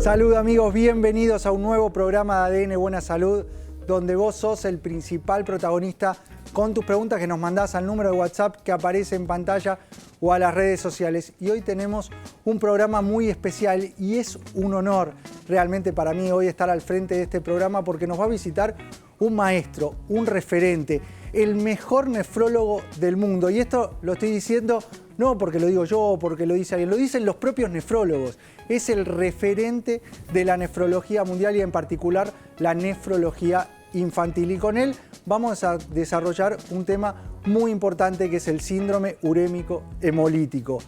Salud amigos, bienvenidos a un nuevo programa de ADN Buena Salud, donde vos sos el principal protagonista con tus preguntas que nos mandás al número de WhatsApp que aparece en pantalla o a las redes sociales. Y hoy tenemos un programa muy especial y es un honor realmente para mí hoy estar al frente de este programa porque nos va a visitar un maestro, un referente, el mejor nefrólogo del mundo. Y esto lo estoy diciendo no porque lo digo yo o porque lo dice alguien, lo dicen los propios nefrólogos. Es el referente de la nefrología mundial y en particular la nefrología infantil. Y con él vamos a desarrollar un tema muy importante que es el síndrome urémico hemolítico.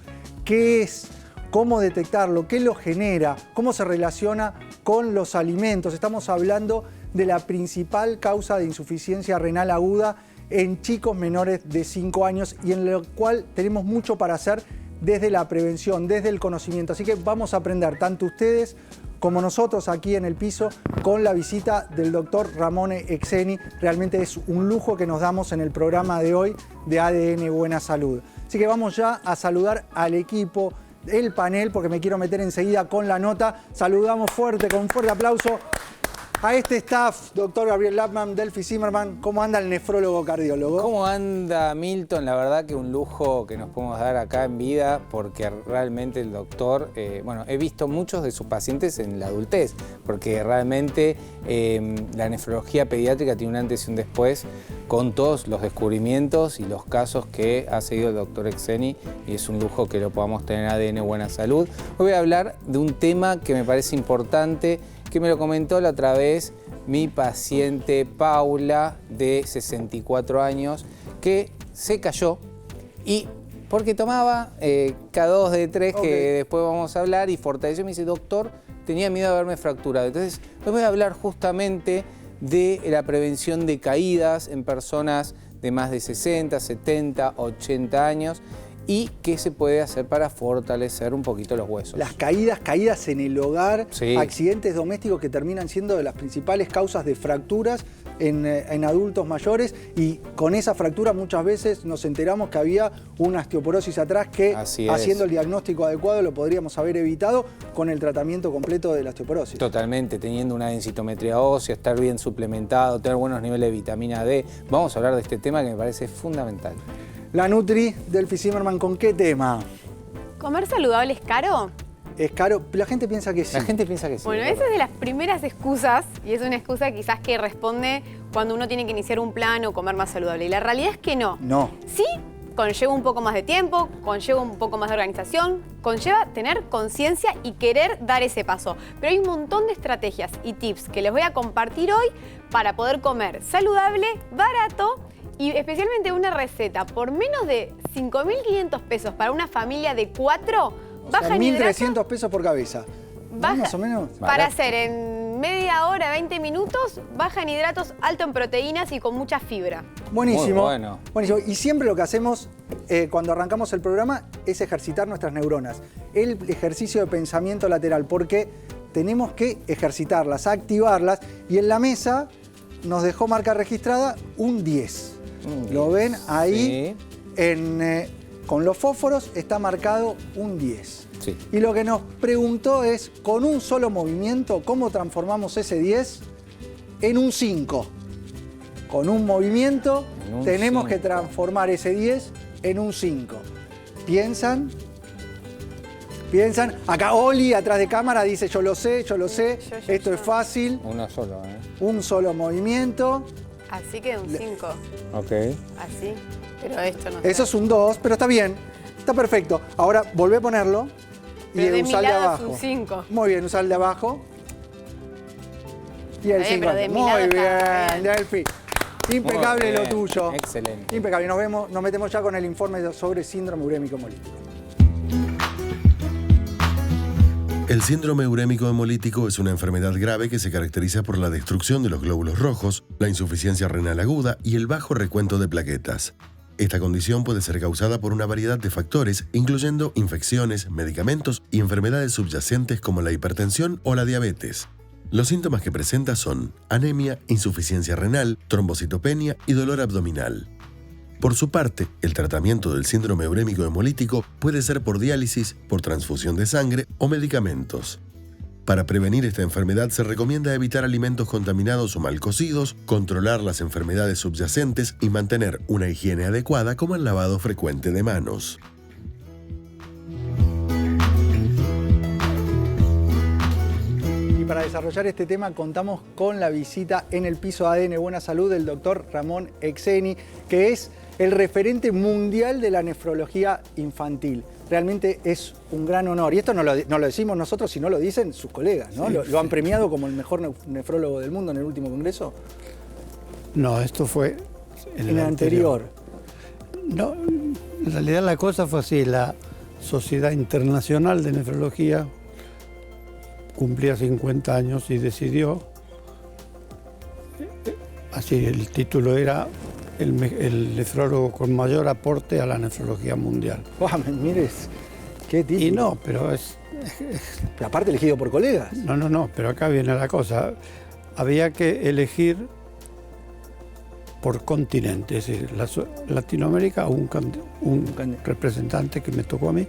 ¿Qué es? ¿Cómo detectarlo? ¿Qué lo genera? ¿Cómo se relaciona con los alimentos? Estamos hablando de la principal causa de insuficiencia renal aguda en chicos menores de 5 años y en lo cual tenemos mucho para hacer desde la prevención, desde el conocimiento. Así que vamos a aprender, tanto ustedes como nosotros aquí en el piso, con la visita del doctor Ramone Exeni. Realmente es un lujo que nos damos en el programa de hoy de ADN Buena Salud. Así que vamos ya a saludar al equipo, el panel, porque me quiero meter enseguida con la nota. Saludamos fuerte, con un fuerte aplauso a este staff, doctor Gabriel Lapman, Delphi Zimmerman. ¿Cómo anda el nefrólogo cardiólogo? ¿Cómo anda Milton? La verdad que un lujo que nos podemos dar acá en vida, porque realmente el doctor, bueno, he visto muchos de sus pacientes en la adultez, porque realmente la nefrología pediátrica tiene un antes y un después con todos los descubrimientos y los casos que ha seguido el doctor Exeni, y es un lujo que lo podamos tener en ADN Buena Salud. Hoy voy a hablar de un tema que me parece importante, que me lo comentó la otra vez mi paciente Paula, de 64 años, que se cayó y porque tomaba K2 de 3, que después vamos a hablar, y fortaleció. Me dice, doctor, tenía miedo de haberme fracturado. Entonces, les voy a hablar justamente de la prevención de caídas en personas de más de 60, 70, 80 años, y qué se puede hacer para fortalecer un poquito los huesos. Las caídas en el hogar, sí, accidentes domésticos que terminan siendo de las principales causas de fracturas en adultos mayores, y con esa fractura muchas veces nos enteramos que había una osteoporosis atrás que, haciendo el diagnóstico adecuado, lo podríamos haber evitado con el tratamiento completo de la osteoporosis. Totalmente, teniendo una densitometría ósea, estar bien suplementado, tener buenos niveles de vitamina D. Vamos a hablar de este tema que me parece fundamental. La Nutri, Delphi Zimmerman, ¿con qué tema? ¿Comer saludable es caro? Es caro, la gente piensa que sí. La gente piensa que sí. Bueno, esa es de las primeras excusas, y es una excusa quizás que responde cuando uno tiene que iniciar un plan o comer más saludable. Y la realidad es que no. No. Sí, conlleva un poco más de tiempo, conlleva un poco más de organización, conlleva tener conciencia y querer dar ese paso. Pero hay un montón de estrategias y tips que les voy a compartir hoy para poder comer saludable, barato, y especialmente una receta por menos de 5.500 pesos para una familia de 4, baja en hidratos. 1.300 pesos por cabeza. Más o menos. Para hacer en media hora, 20 minutos, baja en hidratos, alto en proteínas y con mucha fibra. Buenísimo. Muy bueno. Buenísimo. Y siempre lo que hacemos cuando arrancamos el programa es ejercitar nuestras neuronas. El ejercicio de pensamiento lateral, porque tenemos que ejercitarlas, activarlas. Y en la mesa nos dejó marca registrada un 10. ¿Lo ven? Ahí, sí, con los fósforos está marcado un 10. Sí. Y lo que nos preguntó es, con un solo movimiento, ¿cómo transformamos ese 10 en un 5? Con un movimiento tenemos que transformar ese 10 en un 5. ¿Piensan? ¿Piensan? Acá Oli, atrás de cámara, dice, yo lo sé, esto es fácil. Uno solo, Un solo movimiento. Así que un 5. Ok. Así. Pero esto no. Eso es un 2, pero está bien. Está perfecto. Ahora volvé a ponerlo y usar de abajo. Es un 5. Muy bien, usar el de abajo. Y el 5. Muy bien, Delphi. Impecable lo tuyo. Excelente. Impecable. Nos metemos ya con el informe sobre síndrome urémico hemolítico. El síndrome urémico hemolítico es una enfermedad grave que se caracteriza por la destrucción de los glóbulos rojos, la insuficiencia renal aguda y el bajo recuento de plaquetas. Esta condición puede ser causada por una variedad de factores, incluyendo infecciones, medicamentos y enfermedades subyacentes como la hipertensión o la diabetes. Los síntomas que presenta son anemia, insuficiencia renal, trombocitopenia y dolor abdominal. Por su parte, el tratamiento del síndrome urémico hemolítico puede ser por diálisis, por transfusión de sangre o medicamentos. Para prevenir esta enfermedad se recomienda evitar alimentos contaminados o mal cocidos, controlar las enfermedades subyacentes y mantener una higiene adecuada como el lavado frecuente de manos. Para desarrollar este tema contamos con la visita en el piso ADN Buena Salud del doctor Ramón Exeni, que es el referente mundial de la nefrología infantil. Realmente es un gran honor. Y esto no lo decimos nosotros, sino lo dicen sus colegas, ¿no? Sí, ¿Lo han premiado como el mejor nefrólogo del mundo en el último congreso? No, esto fue en el anterior. No, en realidad la cosa fue así. La Sociedad Internacional de Nefrología cumplía 50 años y decidió, así el título era el nefrólogo con mayor aporte a la nefrología mundial. Wow, mires, qué título. Y no, pero Pero aparte elegido por colegas. No, pero acá viene la cosa. Había que elegir por continente, es decir, Latinoamérica, un representante que me tocó a mí,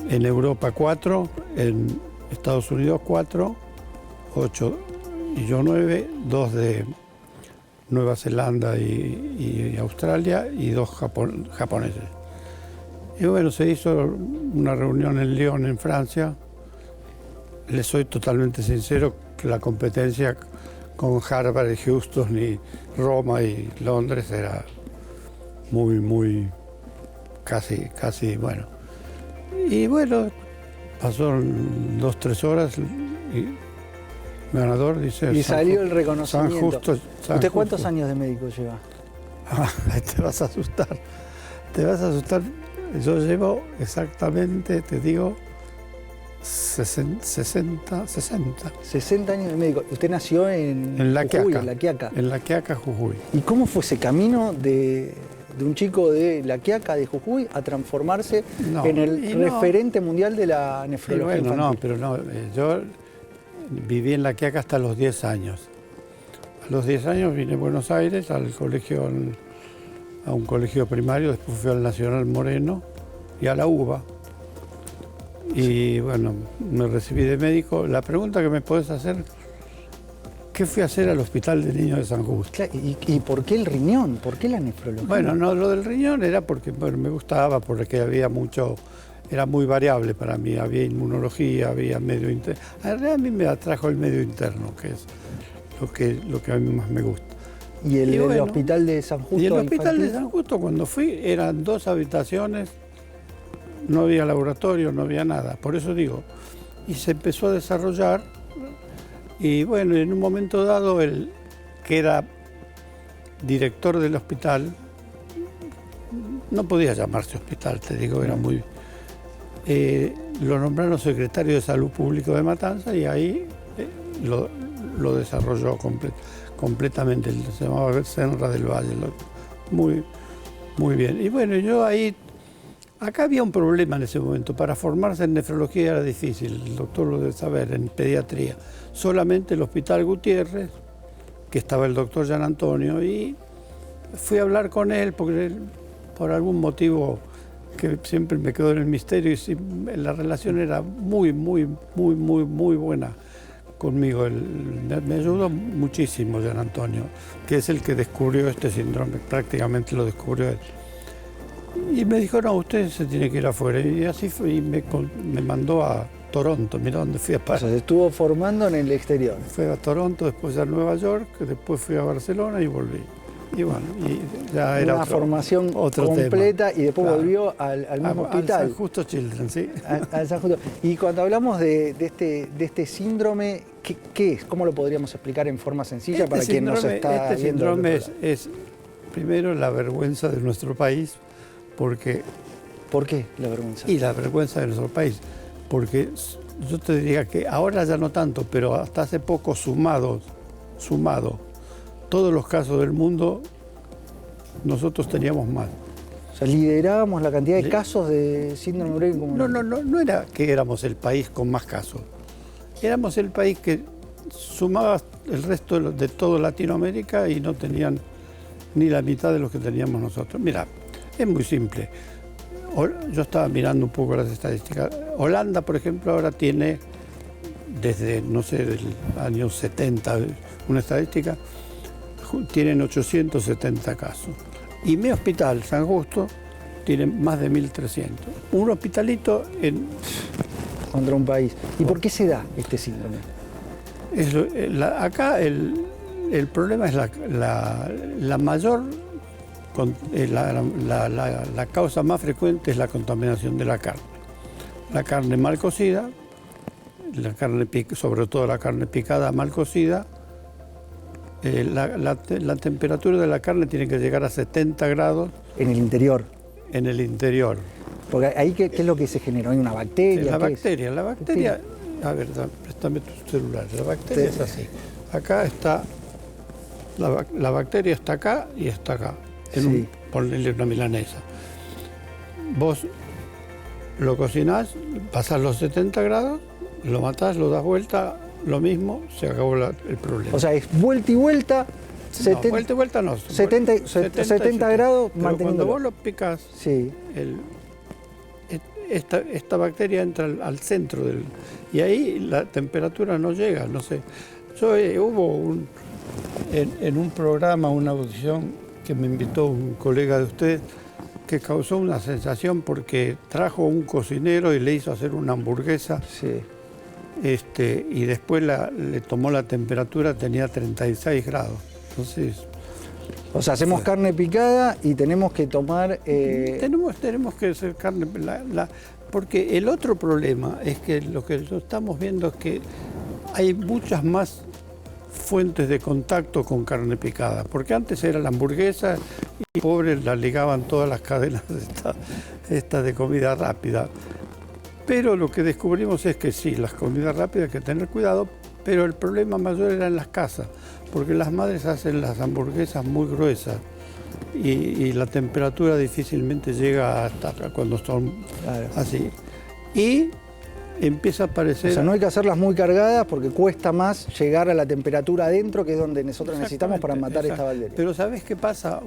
en Europa 4, en Estados Unidos 4, 8 y yo 9, 2 de Nueva Zelanda y Australia y 2 japoneses. Y bueno, se hizo una reunión en Lyon, en Francia. Les soy totalmente sincero que la competencia con Harvard y Houston y Roma y Londres era muy, casi, bueno. Y bueno, pasaron 2-3 horas y ganador dice... Y salió el reconocimiento. ¿Usted cuántos Justo. años de médico lleva? Te vas a asustar. Yo llevo exactamente, te digo, 60. 60 años de médico. Usted nació en La Jujuy, Quiaca. en La Quiaca. En La Quiaca, Jujuy. ¿Y cómo fue ese camino de un chico de La Quiaca, de Jujuy, a transformarse en el referente mundial de la nefrología infantil? Yo viví en La Quiaca hasta los 10 años. A los 10 años vine a Buenos Aires, a un colegio primario, después fui al Nacional Moreno y a la UBA. Y bueno, me recibí de médico. La pregunta que me podés hacer, ¿qué fui a hacer al Hospital de Niños de San Justo? Claro, ¿y por qué el riñón? ¿Por qué la nefrología? Bueno, no, lo del riñón era porque me gustaba, porque había mucho, era muy variable para mí, había inmunología, había medio interno. En realidad a mí me atrajo el medio interno, que es lo que a mí más me gusta. ¿Y el Hospital de San Justo? Y el Hospital infantil? de San Justo, cuando fui, eran 2 habitaciones, no había laboratorio, no había nada, por eso digo, y se empezó a desarrollar. Y bueno, en un momento dado, el que era director del hospital, no podía llamarse hospital, te digo, era muy... lo nombraron secretario de Salud Pública de Matanza y ahí lo desarrolló completamente, se llamaba Senra del Valle, muy bien. Y bueno, yo ahí... Acá había un problema en ese momento. Para formarse en nefrología era difícil, el doctor lo debe saber, en pediatría. Solamente el Hospital Gutiérrez, que estaba el doctor Gian Antonio, y fui a hablar con él porque él, por algún motivo que siempre me quedó en el misterio, y la relación era muy buena conmigo. Me ayudó muchísimo Gian Antonio, que es el que descubrió este síndrome, prácticamente lo descubrió él. Y me dijo, no, usted se tiene que ir afuera. Y así fue, y me mandó a Toronto, mira dónde fui a parar. O sea, se estuvo formando en el exterior. Fui a Toronto, después a Nueva York, después fui a Barcelona y volví. Y bueno, y ya era una formación otro completa tema. y después Claro. volvió al mismo hospital. Al San Justo Children, sí. Al San Justo. Y cuando hablamos de este síndrome, ¿qué es? ¿Cómo lo podríamos explicar en forma sencilla para quien nos está Este viendo? síndrome es, primero, la vergüenza de nuestro país, porque... ¿Por qué la vergüenza? Y la vergüenza de nuestro país, porque yo te diría que ahora ya no tanto, pero hasta hace poco sumado todos los casos del mundo, nosotros teníamos más. O sea, liderábamos la cantidad de casos de síndrome urémico. No era que éramos el país con más casos. Éramos el país que sumaba el resto de toda Latinoamérica y no tenían ni la mitad de los que teníamos nosotros. Mira, es muy simple. Yo estaba mirando un poco las estadísticas. Holanda, por ejemplo, ahora tiene desde, no sé, del año 70, una estadística, tienen 870 casos. Y mi hospital, San Justo, tiene más de 1.300. Un hospitalito en... Contra un país. ¿Y por qué se da este síndrome? Acá el problema es la mayor... La causa más frecuente es la contaminación de la carne. La carne mal cocida, sobre todo la carne picada mal cocida, la temperatura de la carne tiene que llegar a 70 grados. En el interior. En el interior. Porque ahí, ¿qué es lo que se generó? ¿Hay una bacteria? La bacteria, a ver, préstame tu celular. La bacteria es así. Acá está, la bacteria está acá y está acá. Ponle una milanesa. Vos lo cocinás, pasás los 70 grados, lo matás, lo das vuelta, lo mismo, se acabó el problema. O sea, es vuelta y vuelta. No, vuelta y vuelta no. 70 grados pero manteniendo. Cuando vos lo picás, sí. Esta bacteria entra al centro y ahí la temperatura no llega, no sé. Hubo en un programa, una audición que me invitó un colega de usted, que causó una sensación porque trajo un cocinero y le hizo hacer una hamburguesa. Sí. Y después le tomó la temperatura, tenía 36 grados. Entonces... O sea, hacemos carne picada y tenemos que tomar... Tenemos que hacer carne... porque el otro problema es que lo que estamos viendo es que hay muchas más fuentes de contacto con carne picada, porque antes era la hamburguesa y pobres la ligaban todas las cadenas de comida rápida. Pero lo que descubrimos es que sí, las comidas rápidas hay que tener cuidado, pero el problema mayor era en las casas, porque las madres hacen las hamburguesas muy gruesas y la temperatura difícilmente llega hasta cuando son así. Y empieza a aparecer... O sea, no hay que hacerlas muy cargadas porque cuesta más llegar a la temperatura adentro, que es donde nosotros necesitamos para matar esta bacteria. Pero ¿sabes qué pasa?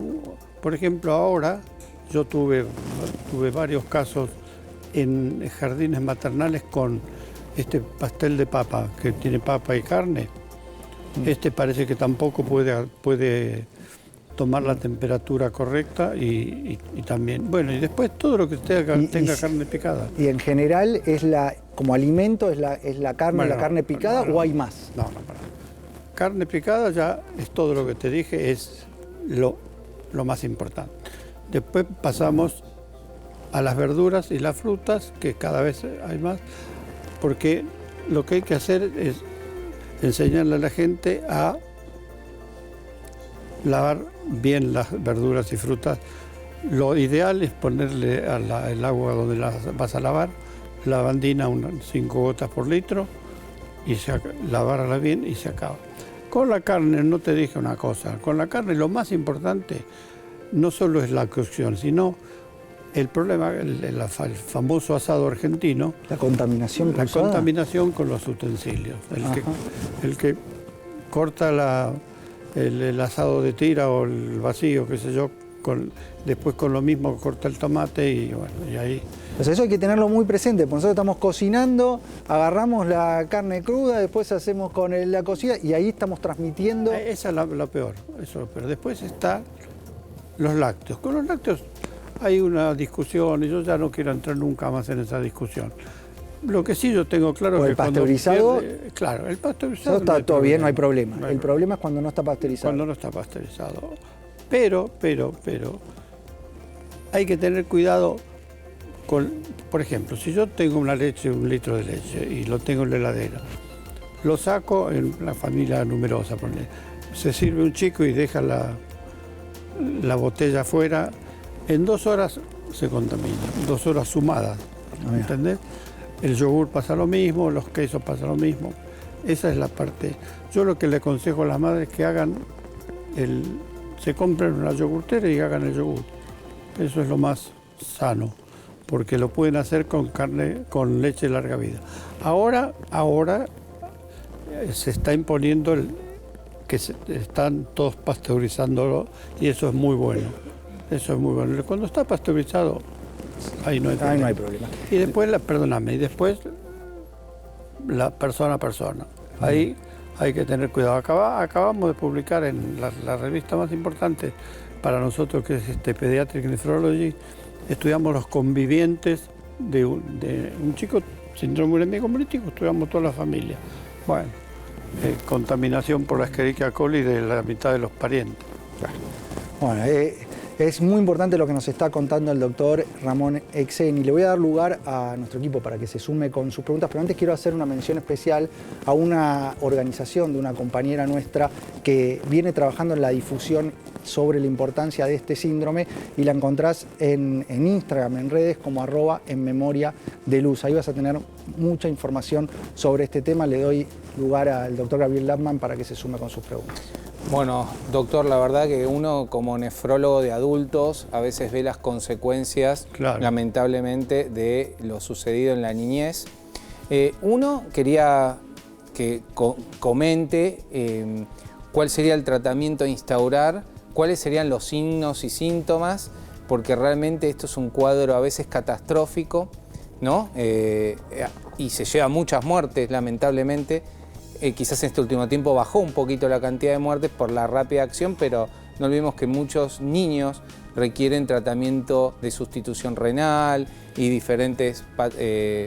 Por ejemplo, ahora yo tuve varios casos en jardines maternales con este pastel de papa, que tiene papa y carne. Parece que tampoco puede tomar la temperatura correcta y también... Bueno, y después todo lo que tenga carne picada. Y en general, como alimento, es la carne picada, ¿o hay más? No. Carne picada ya es todo lo que te dije, es lo más importante. Después pasamos a las verduras y las frutas, que cada vez hay más, porque lo que hay que hacer es enseñarle a la gente a lavar bien las verduras y frutas. Lo ideal es ponerle el agua donde las vas a lavar, lavandina, 5 gotas por litro, y lavarla bien y se acaba. Con la carne, no te dije una cosa, con la carne lo más importante no solo es la cocción, sino el problema, el famoso asado argentino. La contaminación cruzada. La contaminación con los utensilios. El que corta el asado de tira o el vacío, qué sé yo, después con lo mismo corta el tomate y bueno, y ahí... O sea, eso hay que tenerlo muy presente, porque nosotros estamos cocinando, agarramos la carne cruda, después hacemos con la cocida y ahí estamos transmitiendo... Esa es lo peor, pero después está los lácteos. Con los lácteos hay una discusión y yo ya no quiero entrar nunca más en esa discusión. Lo que sí yo tengo claro es que el pasteurizado... claro, el pasteurizado... Está todo bien, no hay problema. El problema es cuando no está pasteurizado. Cuando no está pasteurizado. Pero, hay que tener cuidado con, por ejemplo, si yo tengo un litro de leche y lo tengo en la heladera, lo saco en una familia numerosa, se sirve un chico y deja la botella afuera, en 2 horas se contamina, 2 horas sumadas, ¿entendés? El yogur pasa lo mismo, los quesos pasa lo mismo. Esa es la parte. Yo lo que le aconsejo a las madres es que se compren una yogurtera y hagan el yogur. Eso es lo más sano, porque lo pueden hacer con leche de larga vida. Ahora se está imponiendo que están todos pasteurizándolo y eso es muy bueno. Eso es muy bueno. Cuando está pasteurizado, ahí no hay problema. Ahí no hay problema. Y después, perdóname, y después la persona a persona. Ahí hay que tener cuidado. Acabamos de publicar en la revista más importante para nosotros, que es Pediatric Nephrology, estudiamos los convivientes de un chico síndrome urémico hemolítico, estudiamos toda la familia. Bueno, contaminación por la Escherichia coli de la mitad de los parientes. Bueno, es muy importante lo que nos está contando el doctor Ramón Exeni. Le voy a dar lugar a nuestro equipo para que se sume con sus preguntas, pero antes quiero hacer una mención especial a una organización de una compañera nuestra que viene trabajando en la difusión sobre la importancia de este síndrome, y la encontrás en Instagram, en redes como @enmemoriadeluz. Ahí vas a tener mucha información sobre este tema. Le doy lugar al doctor Gabriel Lapman para que se sume con sus preguntas. Bueno, doctor, la verdad que uno como nefrólogo de adultos a veces ve las consecuencias, claro, lamentablemente, de lo sucedido en la niñez. Uno, quería que comente cuál sería el tratamiento a instaurar, cuáles serían los signos y síntomas, porque realmente esto es un cuadro a veces catastrófico, ¿no? Y se lleva muchas muertes, lamentablemente. Quizás en este último tiempo bajó un poquito la cantidad de muertes por la rápida acción, pero no olvidemos que muchos niños requieren tratamiento de sustitución renal y diferentes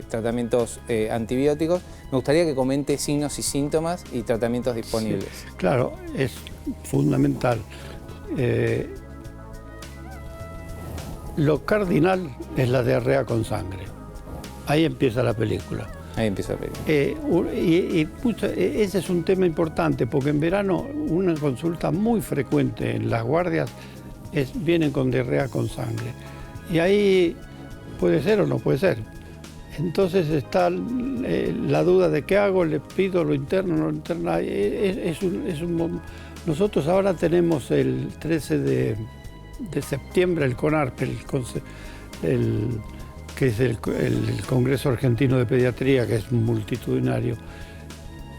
tratamientos antibióticos. Me gustaría que comente signos y síntomas y tratamientos disponibles. Sí, claro, es fundamental. Lo cardinal es la diarrea con sangre. Ahí empieza la película. Ahí empieza a pedir. Ese es un tema importante, porque en verano una consulta muy frecuente en las guardias vienen con diarrea con sangre. Y ahí puede ser o no puede ser. Entonces está la duda de qué hago, le pido lo interno, no lo interno. Nosotros ahora tenemos el 13 de septiembre el CONARP, que es el Congreso Argentino de Pediatría, que es multitudinario.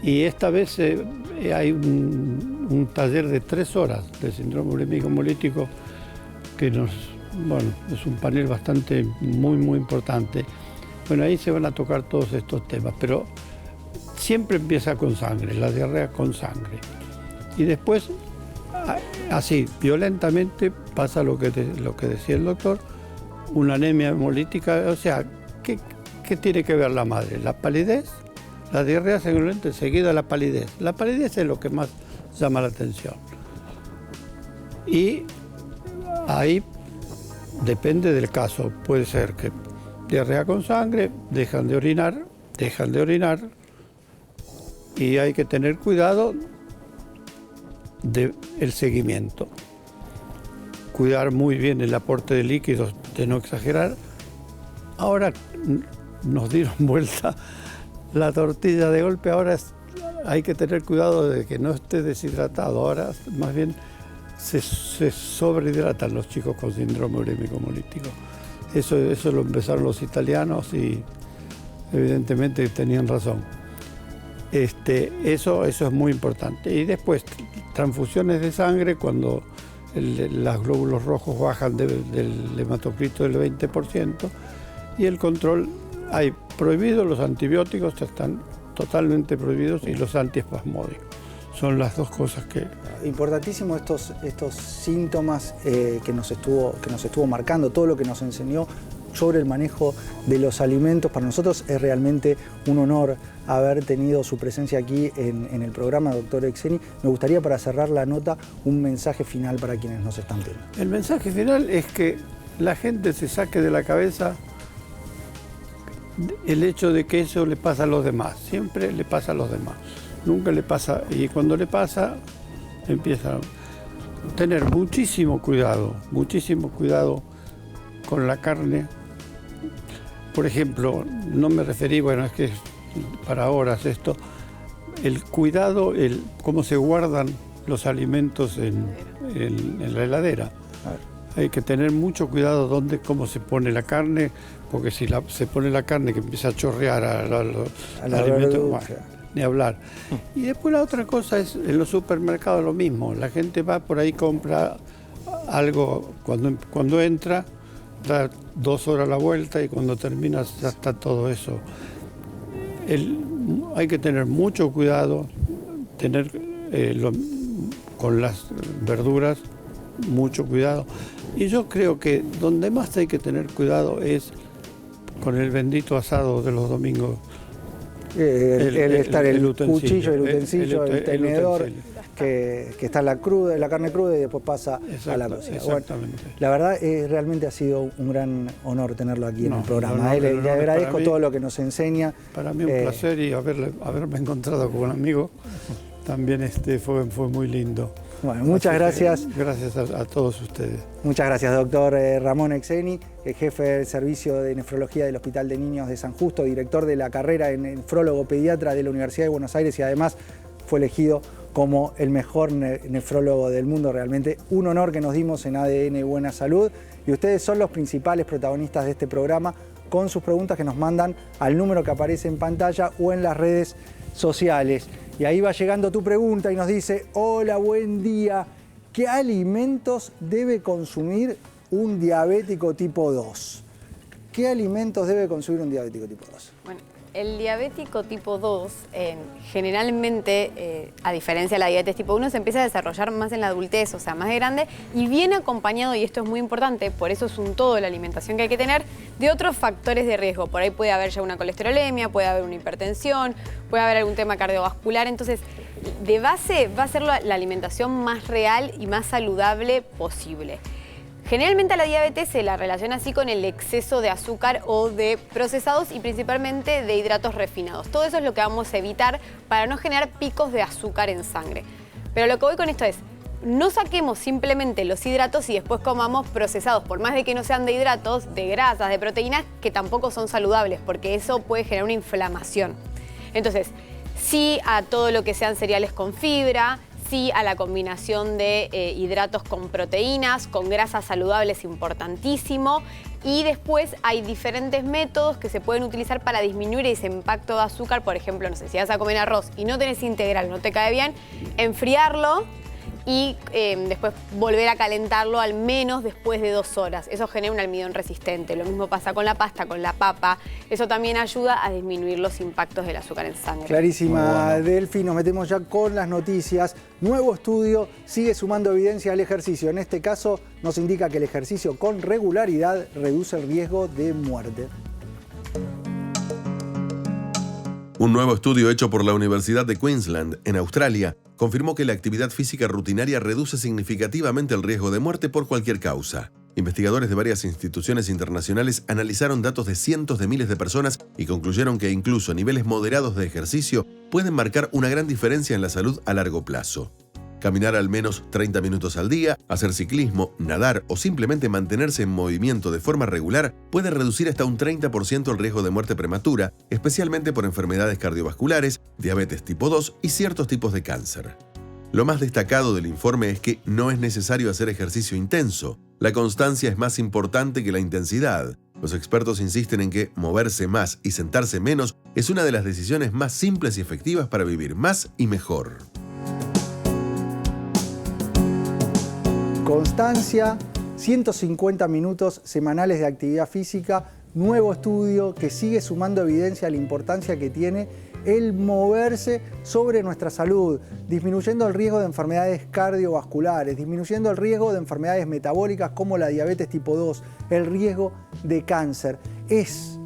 Y esta vez hay un taller de 3 horas de síndrome urémico hemolítico que es un panel bastante muy importante. Bueno, ahí se van a tocar todos estos temas, pero siempre empieza con sangre, la diarrea con sangre. Y después, así, violentamente, pasa lo que decía el doctor, una anemia hemolítica. O sea, ¿qué tiene que ver la madre? La palidez, la diarrea sanguinolenta, enseguida la palidez. La palidez es lo que más llama la atención. Y ahí depende del caso. Puede ser que diarrea con sangre, dejan de orinar, y hay que tener cuidado del seguimiento. Cuidar muy bien el aporte de líquidos, de no exagerar. Ahora nos dieron vuelta la tortilla de golpe, ahora hay que tener cuidado de que no esté deshidratado. Ahora más bien se sobrehidratan los chicos con síndrome urémico hemolítico. Eso lo empezaron los italianos y evidentemente tenían razón. Eso es muy importante. Y después, transfusiones de sangre cuando los glóbulos rojos bajan del hematocrito del 20%, y el control, hay prohibidos, los antibióticos están totalmente prohibidos, y los antiespasmódicos. Son las dos cosas que... Importantísimo estos síntomas que nos estuvo marcando, todo lo que nos enseñó sobre el manejo de los alimentos. Para nosotros es realmente un honor haber tenido su presencia aquí en el programa, doctor Exeni. Me gustaría, para cerrar la nota, un mensaje final para quienes nos están viendo. El mensaje final es que la gente se saque de la cabeza el hecho de que eso le pasa a los demás. Siempre le pasa a los demás. Nunca le pasa, y cuando le pasa, empieza a tener muchísimo cuidado con la carne. Por ejemplo, no me referí, bueno, es que es para horas esto, el cuidado, cómo se guardan los alimentos en la heladera. Hay que tener mucho cuidado cómo se pone la carne, porque si se pone la carne que empieza a chorrear al alimento, bueno, ni hablar. Y después la otra cosa es, en los supermercados lo mismo, la gente va por ahí, compra algo, cuando entra, da 2 horas la vuelta, y cuando termina ya está todo eso. hay que tener mucho cuidado, con las verduras, mucho cuidado. Y yo creo que donde más hay que tener cuidado es con el bendito asado de los domingos. El cuchillo, el utensilio, el tenedor, utensilio. que está la carne cruda y después pasa a la cocina. Exactamente. Bueno, la verdad, realmente ha sido un gran honor tenerlo aquí en el programa. el honor Le agradezco mí, todo lo que nos enseña. Para mí un placer, y haberme encontrado con un amigo también fue muy lindo. Bueno, muchas gracias. Gracias a todos ustedes. Muchas gracias, doctor Ramón Exeni, jefe del Servicio de Nefrología del Hospital de Niños de San Justo, director de la carrera en nefrólogo pediatra de la Universidad de Buenos Aires y además fue elegido como el mejor nefrólogo del mundo. Realmente un honor que nos dimos en ADN Buena Salud. Y ustedes son los principales protagonistas de este programa con sus preguntas que nos mandan al número que aparece en pantalla o en las redes sociales. Y ahí va llegando tu pregunta y nos dice: hola, buen día. ¿Qué alimentos debe consumir un diabético tipo 2? ¿Qué alimentos debe consumir un diabético tipo 2? Bueno, el diabético tipo 2 generalmente, a diferencia de la diabetes tipo 1, se empieza a desarrollar más en la adultez, o sea, más de grande, y viene acompañado, y esto es muy importante, por eso es un todo la alimentación que hay que tener, de otros factores de riesgo. Por ahí puede haber ya una colesterolemia, puede haber una hipertensión, puede haber algún tema cardiovascular. Entonces, de base va a ser la alimentación más real y más saludable posible. Generalmente a la diabetes se la relaciona así con el exceso de azúcar o de procesados y principalmente de hidratos refinados. Todo eso es lo que vamos a evitar para no generar picos de azúcar en sangre. Pero lo que voy con esto es: no saquemos simplemente los hidratos y después comamos procesados, por más de que no sean de hidratos, de grasas, de proteínas, que tampoco son saludables, porque eso puede generar una inflamación. Entonces, sí a todo lo que sean cereales con fibra, sí a la combinación de hidratos con proteínas, con grasas saludables, importantísimo. Y después hay diferentes métodos que se pueden utilizar para disminuir ese impacto de azúcar. Por ejemplo, no sé, si vas a comer arroz y no tenés integral, no te cae bien, enfriarlo y después volver a calentarlo al menos después de 2 horas. Eso genera un almidón resistente. Lo mismo pasa con la pasta, con la papa. Eso también ayuda a disminuir los impactos del azúcar en sangre. Clarísima, Delfi. Nos metemos ya con las noticias. Nuevo estudio sigue sumando evidencia al ejercicio. En este caso nos indica que el ejercicio con regularidad reduce el riesgo de muerte. Un nuevo estudio hecho por la Universidad de Queensland, en Australia, confirmó que la actividad física rutinaria reduce significativamente el riesgo de muerte por cualquier causa. Investigadores de varias instituciones internacionales analizaron datos de cientos de miles de personas y concluyeron que incluso niveles moderados de ejercicio pueden marcar una gran diferencia en la salud a largo plazo. Caminar al menos 30 minutos al día, hacer ciclismo, nadar o simplemente mantenerse en movimiento de forma regular puede reducir hasta un 30% el riesgo de muerte prematura, especialmente por enfermedades cardiovasculares, diabetes tipo 2 y ciertos tipos de cáncer. Lo más destacado del informe es que no es necesario hacer ejercicio intenso. La constancia es más importante que la intensidad. Los expertos insisten en que moverse más y sentarse menos es una de las decisiones más simples y efectivas para vivir más y mejor. Constancia, 150 minutos semanales de actividad física, nuevo estudio que sigue sumando evidencia a la importancia que tiene el moverse sobre nuestra salud, disminuyendo el riesgo de enfermedades cardiovasculares, disminuyendo el riesgo de enfermedades metabólicas como la diabetes tipo 2, el riesgo de cáncer. Es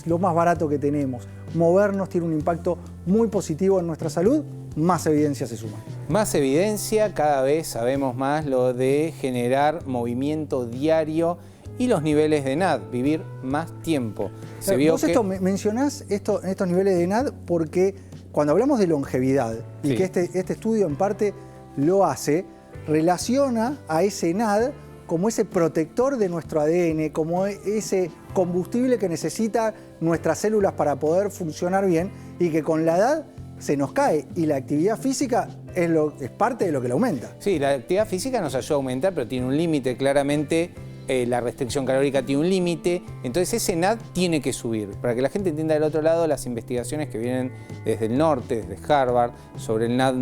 lo más barato que tenemos. Movernos tiene un impacto muy positivo en nuestra salud. Más evidencia se suma. Más evidencia, cada vez sabemos más lo de generar movimiento diario y los niveles de NAD, vivir más tiempo. Vos mencionás estos niveles de NAD porque cuando hablamos de longevidad, y que este estudio en parte lo hace, relaciona a ese NAD como ese protector de nuestro ADN, como ese combustible que necesitan nuestras células para poder funcionar bien y que con la edad se nos cae, y la actividad física es parte de lo que la aumenta. Sí, la actividad física nos ayuda a aumentar, pero tiene un límite, claramente. La restricción calórica tiene un límite, entonces ese NAD tiene que subir. Para que la gente entienda del otro lado, las investigaciones que vienen desde el norte, desde Harvard, sobre el NAD+,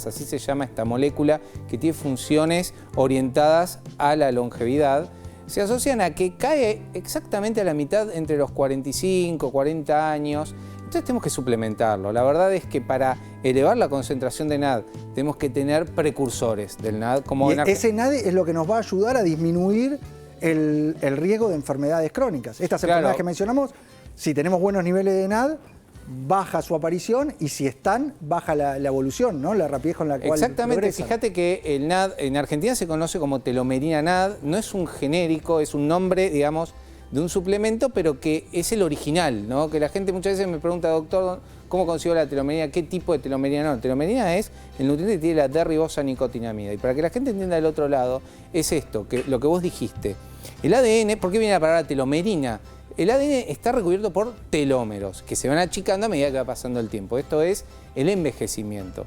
así se llama esta molécula, que tiene funciones orientadas a la longevidad, se asocian a que cae exactamente a la mitad entre los 45, 40 años entonces tenemos que suplementarlo. La verdad es que para elevar la concentración de NAD tenemos que tener precursores del NAD. Como ese NAD es lo que nos va a ayudar a disminuir el riesgo de enfermedades crónicas. Estas enfermedades que mencionamos, si tenemos buenos niveles de NAD, baja su aparición y si están, baja la evolución, ¿no? La rapidez con la cual Exactamente, progresan. fíjate que el NAD en Argentina se conoce como telomerina NAD, no es un genérico, es un nombre, digamos, de un suplemento, pero que es el original, ¿no? Que la gente muchas veces me pregunta, doctor, ¿cómo consigo la telomerina? ¿Qué tipo de telomerina? No, telomerina es el nutriente que tiene la D-ribosanicotinamida. Y para que la gente entienda del otro lado, es esto, que lo que vos dijiste. El ADN, ¿por qué viene la palabra telomerina? El ADN está recubierto por telómeros, que se van achicando a medida que va pasando el tiempo. Esto es el envejecimiento.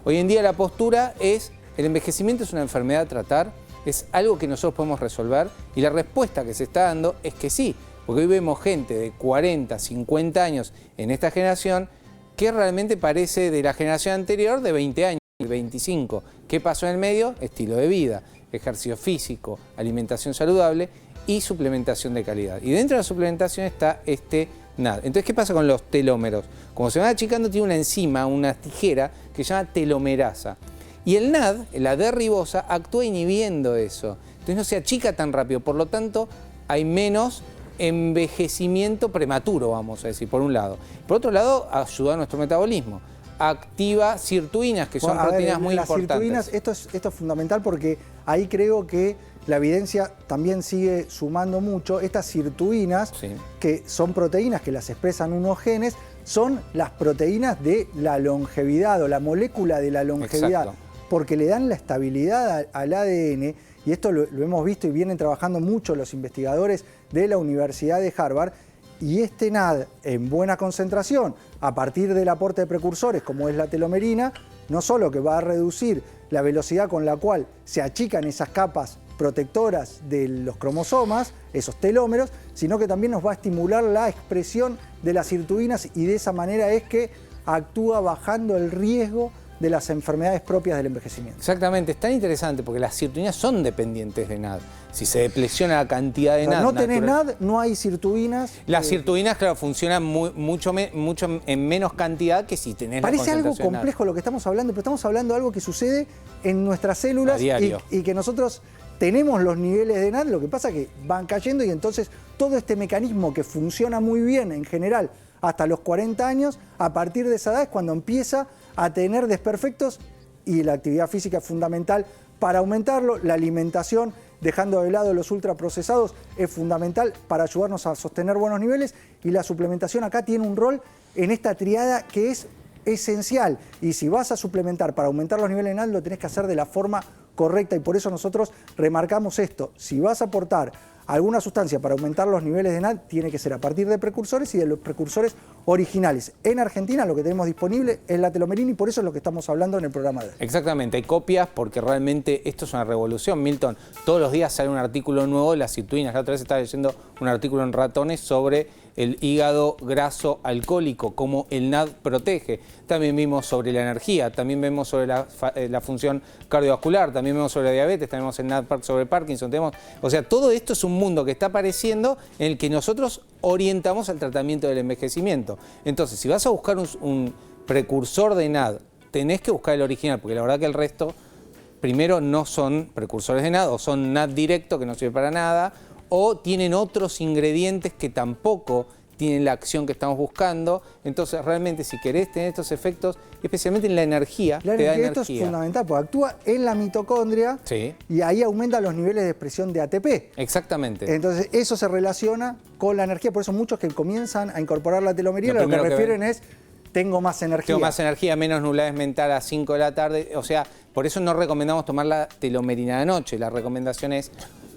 Hoy en día la postura es, el envejecimiento es una enfermedad a tratar, es algo que nosotros podemos resolver, y la respuesta que se está dando es que sí, porque hoy vemos gente de 40, 50 años en esta generación que realmente parece de la generación anterior de 20 años, 25. ¿Qué pasó en el medio? Estilo de vida, ejercicio físico, alimentación saludable y suplementación de calidad. Y dentro de la suplementación está este NAD. Entonces, ¿qué pasa con los telómeros? Como se van achicando, tiene una enzima, una tijera que se llama telomerasa. Y el NAD, la D-ribosa, actúa inhibiendo eso. Entonces no se achica tan rápido, por lo tanto hay menos envejecimiento prematuro, vamos a decir, por un lado. Por otro lado, ayuda a nuestro metabolismo. Activa sirtuinas, que son proteínas muy importantes. Las sirtuinas, esto es fundamental porque ahí creo que la evidencia también sigue sumando mucho. Estas sirtuinas, sí, que son proteínas que las expresan unos genes, son las proteínas de la longevidad o la molécula de la longevidad. Exacto. Porque le dan la estabilidad al ADN, y esto lo hemos visto y vienen trabajando mucho los investigadores de la Universidad de Harvard, y este NAD en buena concentración, a partir del aporte de precursores como es la telomerina, no solo que va a reducir la velocidad con la cual se achican esas capas protectoras de los cromosomas, esos telómeros, sino que también nos va a estimular la expresión de las sirtuinas, y de esa manera es que actúa bajando el riesgo de las enfermedades propias del envejecimiento. Exactamente, es tan interesante porque las sirtuinas son dependientes de NAD. Si se depresiona la cantidad de NAD... No tenés NAD, no hay sirtuinas. Las sirtuinas, claro, funcionan mucho en menos cantidad que si tenés la concentración de NAD. Parece algo complejo lo que estamos hablando, pero estamos hablando de algo que sucede en nuestras células y que nosotros tenemos los niveles de NAD, lo que pasa es que van cayendo, y entonces todo este mecanismo que funciona muy bien en general hasta los 40 años, a partir de esa edad es cuando empieza a tener desperfectos, y la actividad física es fundamental para aumentarlo. La alimentación, dejando de lado los ultraprocesados, es fundamental para ayudarnos a sostener buenos niveles, y la suplementación acá tiene un rol en esta triada que es esencial. Y si vas a suplementar para aumentar los niveles de NAD, lo tenés que hacer de la forma correcta, y por eso nosotros remarcamos esto. Si vas a aportar alguna sustancia para aumentar los niveles de NAD, tiene que ser a partir de precursores y de los precursores originales. En Argentina lo que tenemos disponible es la telomerina, y por eso es lo que estamos hablando en el programa de hoy. Exactamente, hay copias porque realmente esto es una revolución, Milton. Todos los días sale un artículo nuevo de las sirtuinas. La otra vez estaba leyendo un artículo en ratones sobre el hígado graso alcohólico, cómo el NAD protege. También vimos sobre la energía, también vemos sobre la función cardiovascular, también vemos sobre la diabetes, también vemos el NAD sobre Parkinson. O sea, todo esto es un mundo que está apareciendo en el que nosotros orientamos al tratamiento del envejecimiento. Entonces, si vas a buscar un precursor de NAD, tenés que buscar el original, porque la verdad que el resto, primero, no son precursores de NAD, o son NAD directo, que no sirve para nada, o tienen otros ingredientes que tampoco tienen la acción que estamos buscando. Entonces, realmente, si querés tener estos efectos, especialmente en la energía, te da energía. Esto es fundamental, porque actúa en la mitocondria, sí, y ahí aumenta los niveles de expresión de ATP. Exactamente. Entonces, eso se relaciona con la energía. Por eso muchos que comienzan a incorporar la telomerina, lo que refieren es: tengo más energía. Tengo más energía, menos nulidez mental a 5 de la tarde. O sea, por eso no recomendamos tomar la telomerina de noche. La recomendación es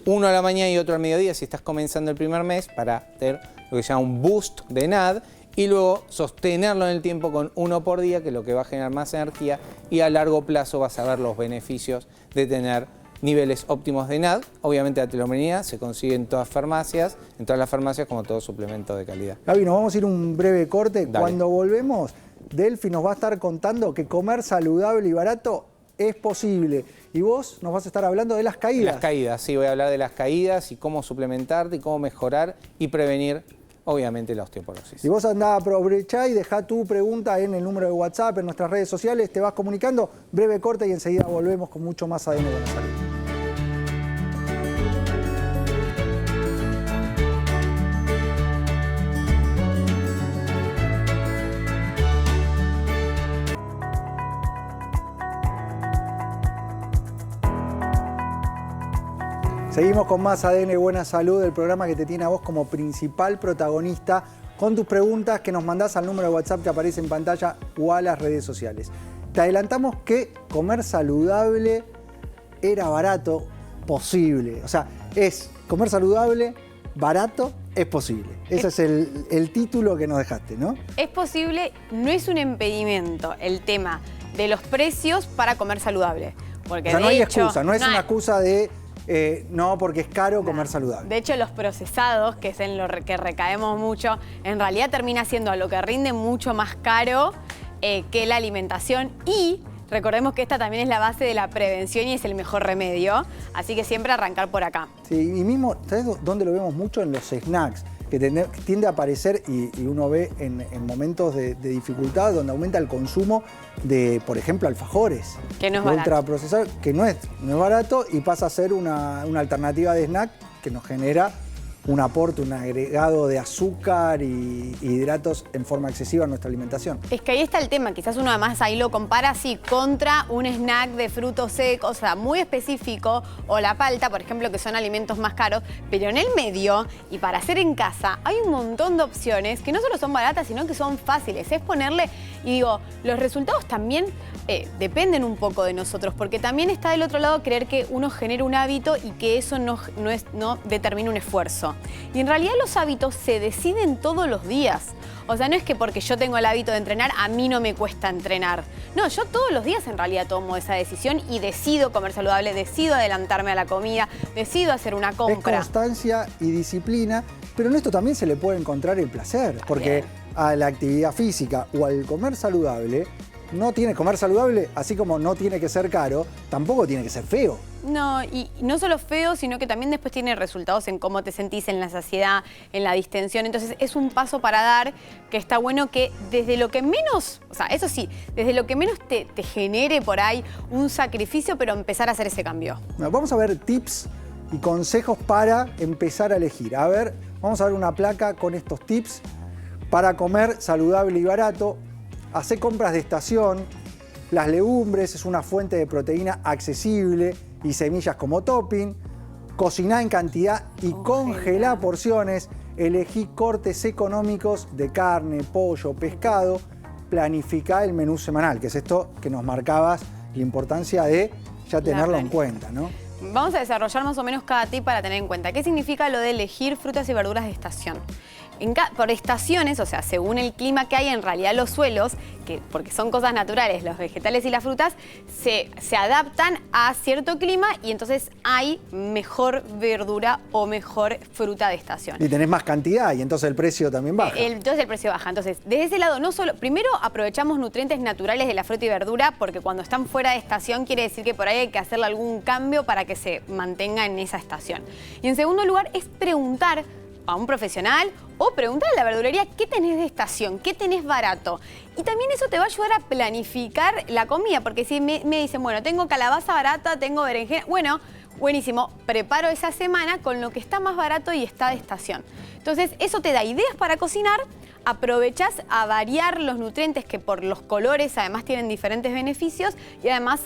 uno a la mañana y otro al mediodía si estás comenzando el primer mes, para tener lo que se llama un boost de NAD, y luego sostenerlo en el tiempo con uno por día, que es lo que va a generar más energía, y a largo plazo vas a ver los beneficios de tener niveles óptimos de NAD. Obviamente la telomerina se consigue en todas las farmacias como todo suplemento de calidad. Gaby, nos vamos a ir a un breve corte. Dale. Cuando volvemos, Delphi nos va a estar contando que comer saludable y barato es posible. Y vos nos vas a estar hablando de las caídas. Las caídas, sí, voy a hablar de las caídas y cómo suplementarte y cómo mejorar y prevenir obviamente la osteoporosis. Si vos andás, aprovechá y dejá tu pregunta en el número de WhatsApp, en nuestras redes sociales, te vas comunicando, breve corte y enseguida volvemos con mucho más ADN Buena Salud. Seguimos con más ADN Buena Salud, el programa que te tiene a vos como principal protagonista con tus preguntas que nos mandás al número de WhatsApp que aparece en pantalla o a las redes sociales. Te adelantamos que comer saludable era barato, posible. O sea, es comer saludable, barato, es posible. Ese es el título que nos dejaste, ¿no? Es posible, no es un impedimento el tema de los precios para comer saludable. Porque O sea, no hay de hecho, excusa, no es una excusa de no, porque es caro comer saludable. De hecho, los procesados, que es en lo que recaemos mucho, en realidad termina siendo a lo que rinde mucho más caro que la alimentación. Y recordemos que esta también es la base de la prevención y es el mejor remedio. Así que siempre arrancar por acá. Sí, y mismo, ¿sabes dónde lo vemos mucho? En los snacks, que tiende a aparecer y uno ve en momentos de dificultad donde aumenta el consumo de, por ejemplo, alfajores. Que no es barato. Ultraprocesados, que no es barato y pasa a ser una alternativa de snack que nos genera un aporte, un agregado de azúcar y hidratos en forma excesiva en nuestra alimentación. Es que ahí está el tema, quizás uno además ahí lo compara así contra un snack de frutos secos, o sea, muy específico, o la palta, por ejemplo, que son alimentos más caros, pero en el medio, y para hacer en casa, hay un montón de opciones que no solo son baratas, sino que son fáciles. Es ponerle, y digo, los resultados también dependen un poco de nosotros, porque también está del otro lado creer que uno genera un hábito y que eso no determina un esfuerzo. Y en realidad los hábitos se deciden todos los días. O sea, no es que porque yo tengo el hábito de entrenar, a mí no me cuesta entrenar. No, yo todos los días en realidad tomo esa decisión y decido comer saludable, decido adelantarme a la comida, decido hacer una compra. Es constancia y disciplina, pero en esto también se le puede encontrar el placer, porque a la actividad física o al comer saludable, no tiene que comer saludable, así como no tiene que ser caro, tampoco tiene que ser feo. No, y no solo feo, sino que también después tiene resultados en cómo te sentís, en la saciedad, en la distensión. Entonces es un paso para dar que está bueno que desde lo que menos, o sea, eso sí, desde lo que menos te genere por ahí un sacrificio, pero empezar a hacer ese cambio. Bueno, vamos a ver tips y consejos para empezar a elegir. A ver, vamos a ver una placa con estos tips para comer saludable y barato. Hacé compras de estación. Las legumbres es una fuente de proteína accesible y semillas como topping. Cociná en cantidad y congelá porciones. Elegí cortes económicos de carne, pollo, pescado. Planificá el menú semanal, que es esto que nos marcabas, la importancia de ya tenerlo en cuenta, ¿no? Vamos a desarrollar más o menos cada tip para tener en cuenta. ¿Qué significa lo de elegir frutas y verduras de estación? Por estaciones, o sea, según el clima que hay, en realidad los suelos, porque son cosas naturales, los vegetales y las frutas, se adaptan a cierto clima y entonces hay mejor verdura o mejor fruta de estación. Y tenés más cantidad y entonces el precio también baja. Entonces el precio baja. Entonces, desde ese lado, no solo, primero aprovechamos nutrientes naturales de la fruta y verdura, porque cuando están fuera de estación quiere decir que por ahí hay que hacerle algún cambio para que se mantenga en esa estación. Y en segundo lugar, es preguntar a un profesional o preguntar a la verdulería qué tenés de estación, qué tenés barato. Y también eso te va a ayudar a planificar la comida, porque si me dicen, bueno, tengo calabaza barata, tengo berenjena, bueno, buenísimo, preparo esa semana con lo que está más barato y está de estación. Entonces, eso te da ideas para cocinar, aprovechás a variar los nutrientes que por los colores además tienen diferentes beneficios y además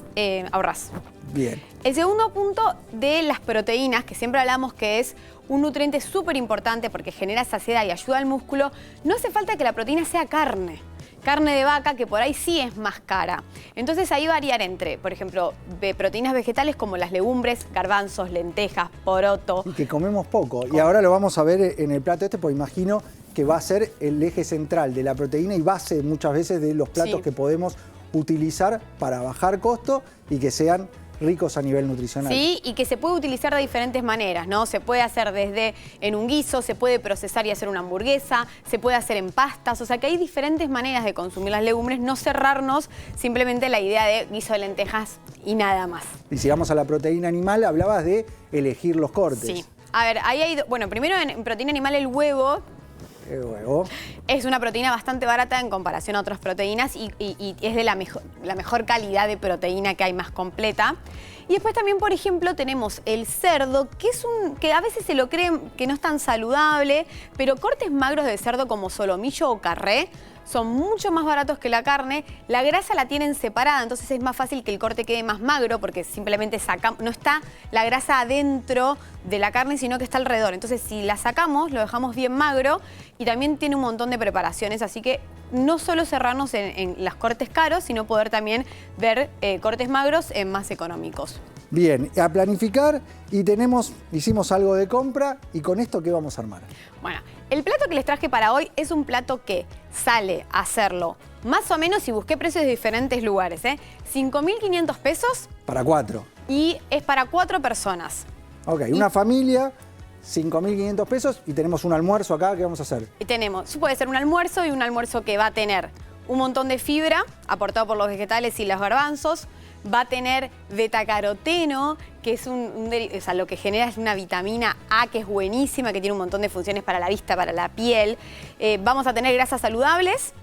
ahorrás. Bien. El segundo punto de las proteínas, que siempre hablamos que es un nutriente súper importante porque genera saciedad y ayuda al músculo, no hace falta que la proteína sea carne. Carne de vaca, que por ahí sí es más cara. Entonces ahí variar entre, por ejemplo, proteínas vegetales como las legumbres, garbanzos, lentejas, poroto. Y que comemos poco. Y ahora lo vamos a ver en el plato este, porque imagino que va a ser el eje central de la proteína y base muchas veces de los platos que podemos utilizar para bajar costo y que sean ricos a nivel nutricional. Sí, y que se puede utilizar de diferentes maneras, ¿no? Se puede hacer desde en un guiso, se puede procesar y hacer una hamburguesa, se puede hacer en pastas, o sea que hay diferentes maneras de consumir las legumbres, no cerrarnos simplemente la idea de guiso de lentejas y nada más. Y si vamos a la proteína animal, hablabas de elegir los cortes. Sí. A ver, ahí hay, bueno, primero en proteína animal el huevo El huevo. Es una proteína bastante barata en comparación a otras proteínas y es de la mejor calidad de proteína que hay, más completa. Y después también, por ejemplo, tenemos el cerdo, que a veces se lo creen que no es tan saludable, pero cortes magros de cerdo como solomillo o carré son mucho más baratos que la carne. La grasa la tienen separada, entonces es más fácil que el corte quede más magro porque simplemente no está la grasa adentro de la carne, sino que está alrededor. Entonces, si la sacamos, lo dejamos bien magro y también tiene un montón de preparaciones, así que no solo cerrarnos en los cortes caros, sino poder también ver cortes magros más económicos. Bien, a planificar y hicimos algo de compra y con esto, ¿qué vamos a armar? Bueno, el plato que les traje para hoy es un plato que sale a hacerlo más o menos, y busqué precios de diferentes lugares, 5.500 pesos. Para 4. Y es para 4 personas. Ok, una familia, 5.500 pesos y tenemos un almuerzo acá, ¿qué vamos a hacer? Y puede ser un almuerzo y un almuerzo que va a tener un montón de fibra aportado por los vegetales y los garbanzos. Va a tener betacaroteno, que es lo que genera es una vitamina A que es buenísima, que tiene un montón de funciones para la vista, para la piel. Vamos a tener grasas saludables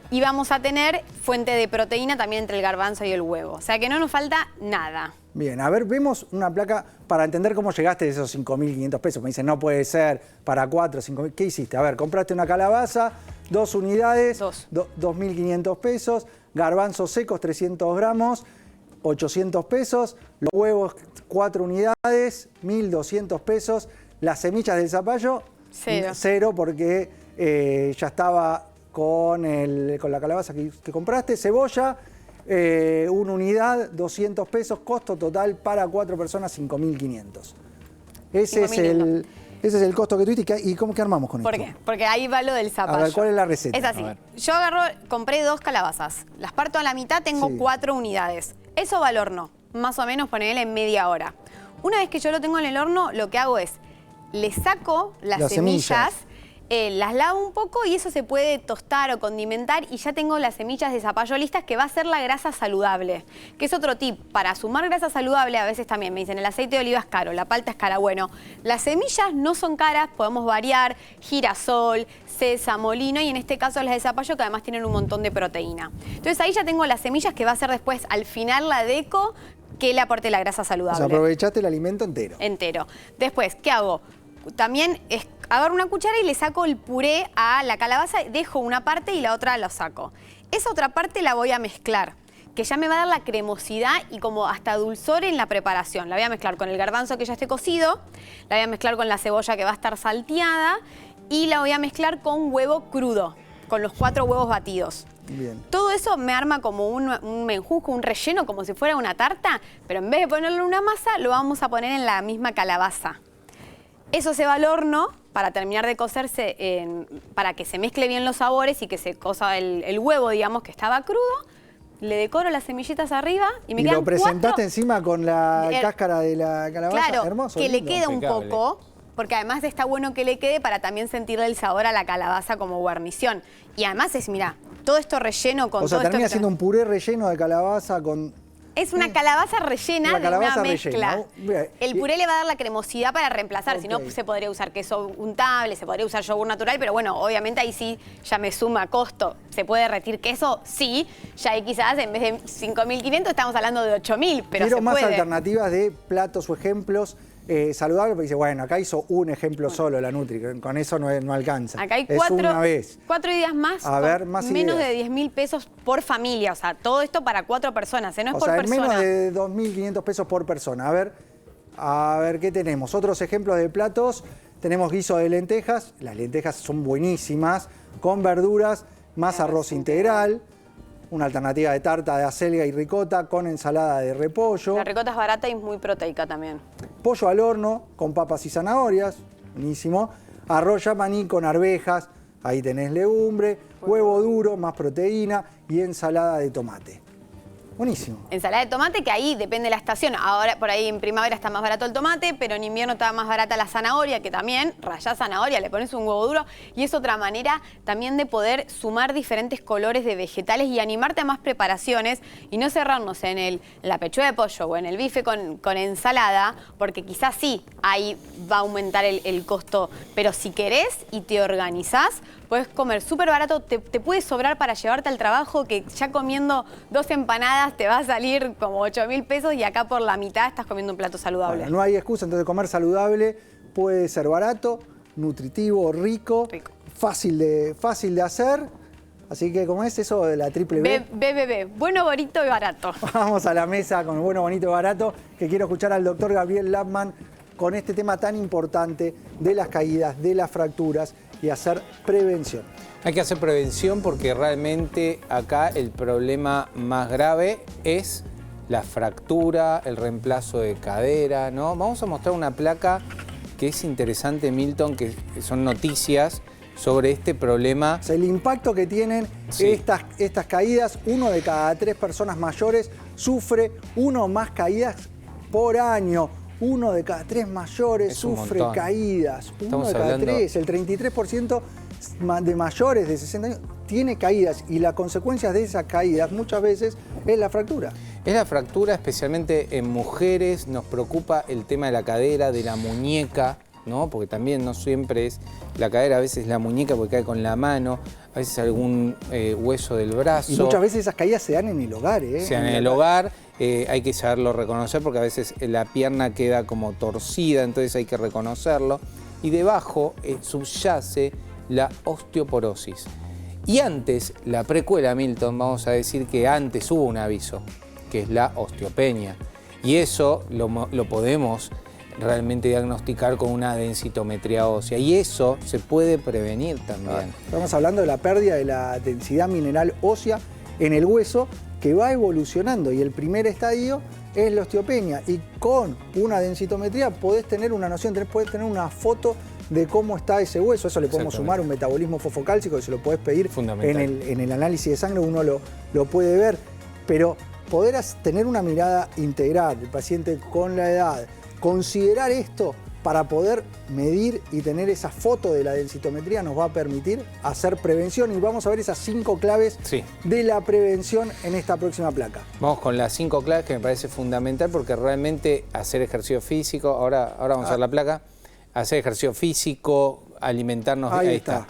y vamos a tener fuente de proteína también entre el garbanzo y el huevo. O sea que no nos falta nada. Bien, a ver, vemos una placa para entender cómo llegaste a esos 5.500 pesos. Me dicen, no puede ser para 4, 5.000. ¿Qué hiciste? A ver, compraste una calabaza, 2 unidades, 2.500 pesos, garbanzos secos, 300 gramos, 800 pesos, los huevos 4 unidades, 1.200 pesos, las semillas del zapallo, cero porque ya estaba con la calabaza que compraste, cebolla, 1 unidad, 200 pesos, costo total para 4 personas, 5.500. Ese es el costo que tuviste. ¿Y cómo que armamos con esto? ¿Por qué? Porque ahí va lo del zapallo. A ver, ¿cuál es la receta? Es así. Yo compré 2 calabazas. Las parto a la mitad, tengo 4 unidades. Eso va al horno. Más o menos ponerle en media hora. Una vez que yo lo tengo en el horno, lo que hago es, le saco las semillas, las lavo un poco y eso se puede tostar o condimentar y ya tengo las semillas de zapallo listas, que va a ser la grasa saludable. Que es otro tip. Para sumar grasa saludable, a veces también me dicen, el aceite de oliva es caro, la palta es cara. Bueno, las semillas no son caras, podemos variar, girasol, sésamo, lino y en este caso las de zapallo, que además tienen un montón de proteína. Entonces ahí ya tengo las semillas, que va a ser después al final la deco que le aporte la grasa saludable. O sea, aprovechaste el alimento entero. Entero. Después, ¿qué hago? También agarro una cuchara y le saco el puré a la calabaza, dejo una parte y la otra la saco. Esa otra parte la voy a mezclar, que ya me va a dar la cremosidad y como hasta dulzor en la preparación. La voy a mezclar con el garbanzo que ya esté cocido, la voy a mezclar con la cebolla que va a estar salteada y la voy a mezclar con huevo crudo, con los 4 huevos batidos. Bien. Todo eso me arma como un menjusco, un relleno, como si fuera una tarta, pero en vez de ponerlo en una masa, lo vamos a poner en la misma calabaza. Eso se va al horno para terminar de cocerse, para que se mezcle bien los sabores y que se cosa el huevo, digamos, que estaba crudo. Le decoro las semillitas arriba y me quedan 4. ¿Y lo presentaste encima con la cáscara de la calabaza? Claro, hermoso, que lindo. le queda un poco, porque además está bueno que le quede para también sentirle el sabor a la calabaza como guarnición. Y además mirá, todo esto relleno con todo esto. O sea, termina siendo un puré relleno de calabaza con... Es una calabaza rellena de una mezcla. Rellena. El puré le va a dar la cremosidad para reemplazar, si no se podría usar queso untable, se podría usar yogur natural, pero bueno, obviamente ahí sí ya me suma costo. ¿Se puede derretir queso? Sí, ya ahí quizás en vez de 5.500 estamos hablando de 8.000, pero Quiero se más puede. alternativas de platos o ejemplos saludables, porque dice, bueno, acá hizo un ejemplo solo la Nutri, con eso no alcanza. Acá hay es una vez. 4 ideas más, a ver, más menos ideas. de 10.000 pesos por familia, o sea, todo esto para 4 personas, no es por persona. Menos de 2.500 pesos por persona. A ver, ¿qué tenemos? Otros ejemplos de platos. Tenemos guiso de lentejas. Las lentejas son buenísimas, con verduras, más arroz integral. Una alternativa de tarta de acelga y ricota con ensalada de repollo. La ricota es barata y muy proteica también. Pollo al horno con papas y zanahorias, buenísimo. Arroz yamaní con arvejas, ahí tenés legumbre. Huevo duro, más proteína y ensalada de tomate. Buenísimo. Ensalada de tomate, que ahí depende de la estación. Ahora por ahí en primavera está más barato el tomate, pero en invierno está más barata la zanahoria, que también rallás zanahoria, le pones un huevo duro y es otra manera también de poder sumar diferentes colores de vegetales y animarte a más preparaciones y no cerrarnos en la pechuga de pollo o en el bife con ensalada, porque quizás sí, ahí va a aumentar el costo, pero si querés y te organizás, Podés comer súper barato, te puede sobrar para llevarte al trabajo, que ya comiendo 2 empanadas te va a salir como 8.000 pesos y acá por la mitad estás comiendo un plato saludable. Bueno, no hay excusa, entonces comer saludable puede ser barato, nutritivo, rico. Fácil de hacer. Así que, ¿cómo es eso de la triple B? BBB, bueno, bonito y barato. Vamos a la mesa con el bueno, bonito y barato, que quiero escuchar al doctor Gabriel Lapman con este tema tan importante de las caídas, de las fracturas y hacer prevención. Hay que hacer prevención porque realmente acá el problema más grave es la fractura, el reemplazo de cadera, ¿no? Vamos a mostrar una placa que es interesante, Milton, que son noticias sobre este problema. O sea, el impacto que tienen estas caídas, 1 de cada 3 personas mayores sufre 1 o más caídas por año. 1 de cada 3 mayores sufre caídas. 1 de cada 3, el 33% de mayores de 60 años tiene caídas y las consecuencias de esas caídas muchas veces es la fractura. Es la fractura, especialmente en mujeres, nos preocupa el tema de la cadera, de la muñeca, ¿no? Porque también no siempre es la cadera, a veces la muñeca porque cae con la mano, a veces algún hueso del brazo. Y muchas veces esas caídas se dan en el hogar, Se dan en el hogar, hay que saberlo reconocer porque a veces la pierna queda como torcida, entonces hay que reconocerlo. Y debajo subyace la osteoporosis. Y antes, la precuela, Milton, vamos a decir que antes hubo un aviso, que es la osteopenia. Y eso lo podemos realmente diagnosticar con una densitometría ósea. Y eso se puede prevenir también. Estamos hablando de la pérdida de la densidad mineral ósea en el hueso que va evolucionando. Y el primer estadio es la osteopenia. Y con una densitometría podés tener una noción, podés tener una foto de cómo está ese hueso. Eso le podemos sumar un metabolismo fosfocálcico que se lo podés pedir en el análisis de sangre, uno lo puede ver. Pero poder tener una mirada integral del paciente con la edad, considerar esto para poder medir y tener esa foto de la densitometría nos va a permitir hacer prevención y vamos a ver esas 5 claves de la prevención en esta próxima placa. Vamos con las 5 claves que me parece fundamental porque realmente hacer ejercicio físico, ahora vamos a ver la placa, hacer ejercicio físico, alimentarnos, ahí está.